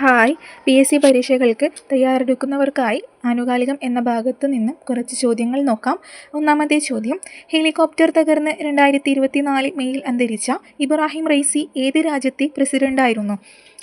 Hi, PSC പരീക്ഷകൾക്ക് തയ്യാറെടുക്കുന്നവർക്കായി ആനുകാലികം എന്ന ഭാഗത്തു നിന്നും കുറച്ച് ചോദ്യങ്ങൾ നോക്കാം. ഒന്നാമത്തെ ചോദ്യം, ഹെലികോപ്റ്റർ തകർന്ന് 2024 മെയ്യിൽ അന്തരിച്ച ഇബ്രാഹിം റൈസി ഏത് രാജ്യത്തെ പ്രസിഡന്റായിരുന്നു?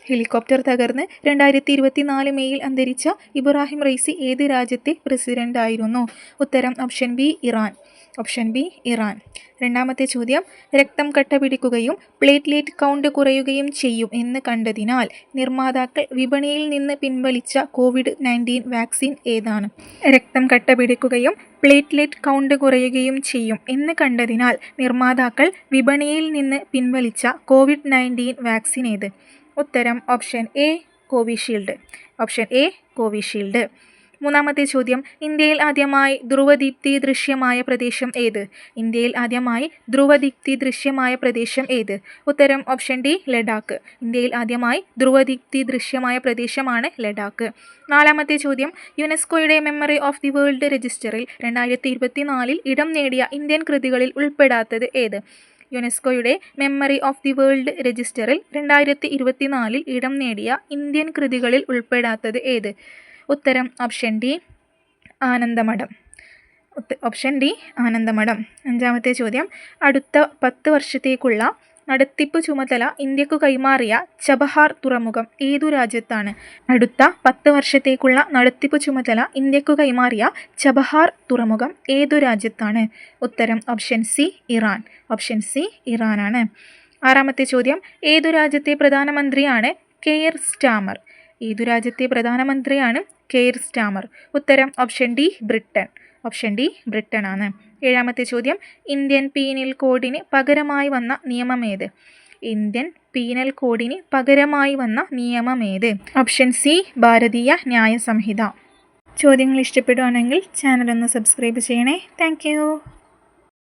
ഹെലികോപ്റ്റർ തകർന്ന് 2024 മെയ്യിൽ അന്തരിച്ച ഇബ്രാഹിം റൈസി ഏത് രാജ്യത്തെ പ്രസിഡന്റായിരുന്നു? ഉത്തരം option B Iran. Option B Iran. രണ്ടാമത്തെ ചോദ്യം, രക്തം കട്ടപിടിക്കുകയും പ്ലേറ്റ്ലേറ്റ് കൗണ്ട് കുറയുകയും ചെയ്യും എന്ന് കണ്ടതിനാൽ നിർമ്മാതാക്കൾ വിപണിയിൽ നിന്ന് പിൻവലിച്ച COVID-19 വാക്സിൻ ഏതാണ്? രക്തം കട്ടപിടിക്കുകയും പ്ലേറ്റ്ലേറ്റ് കൗണ്ട് കുറയുകയും ചെയ്യും എന്ന് കണ്ടതിനാൽ നിർമ്മാതാക്കൾ വിപണിയിൽ നിന്ന് പിൻവലിച്ച COVID-19 വാക്സിൻ ഏത്? ഉത്തരം option A Covishield. Option A Covishield. മൂന്നാമത്തെ ചോദ്യം, ഇന്ത്യയിൽ ആദ്യമായി ധ്രുവദീപ്തി ദൃശ്യമായ പ്രദേശം ഏത്? ഇന്ത്യയിൽ ആദ്യമായി ധ്രുവദീപ്തി ദൃശ്യമായ പ്രദേശം ഏത്? ഉത്തരം ഓപ്ഷൻ ഡി ലഡാക്ക്. ഇന്ത്യയിൽ ആദ്യമായി ധ്രുവദീപ്തി ദൃശ്യമായ പ്രദേശമാണ് ലഡാക്ക്. നാലാമത്തെ ചോദ്യം, യുനെസ്കോയുടെ മെമ്മറി ഓഫ് ദി വേൾഡ് രജിസ്റ്ററിൽ 2024 ഇടം നേടിയ ഇന്ത്യൻ കൃതികളിൽ ഉൾപ്പെടാത്തത് ഏത്? യുനെസ്കോയുടെ മെമ്മറി ഓഫ് ദി വേൾഡ് രജിസ്റ്ററിൽ 2024 ഇടം നേടിയ ഇന്ത്യൻ കൃതികളിൽ ഉൾപ്പെടാത്തത് ഏത്? ഉത്തരം option D Anandamath. Option D Anandamath. അഞ്ചാമത്തെ ചോദ്യം, അടുത്ത 10 വർഷത്തേക്കുള്ള നടത്തിപ്പ് ചുമതല ഇന്ത്യക്കു കൈമാറിയ ചബഹാർ തുറമുഖം ഏതു രാജ്യത്താണ്? അടുത്ത 10 വർഷത്തേക്കുള്ള നടത്തിപ്പ് ചുമതല ഇന്ത്യക്കു കൈമാറിയ ചബഹാർ തുറമുഖം ഏതു രാജ്യത്താണ്? ഉത്തരം option C Iran. Option C ഇറാനാണ്. ആറാമത്തെ ചോദ്യം, ഏതു രാജ്യത്തെ പ്രധാനമന്ത്രിയാണ് കെയർ സ്റ്റാമർ? ഏതു രാജ്യത്തെ പ്രധാനമന്ത്രിയാണ് കെയർ സ്റ്റാമർ? ഉത്തരം option D Britain. Option D Britain ആണ്. ഏഴാമത്തെ ചോദ്യം, ഇന്ത്യൻ പീനൽ കോഡിന് പകരമായി വന്ന നിയമമേത്? ഇന്ത്യൻ പീനൽ കോഡിന് പകരമായി വന്ന നിയമമേത്? ഓപ്ഷൻ സി ഭാരതീയ ന്യായ സംഹിത. ചോദ്യങ്ങൾ ഇഷ്ടപ്പെടുകയാണെങ്കിൽ ചാനൽ ഒന്ന് സബ്സ്ക്രൈബ് ചെയ്യണേ. താങ്ക്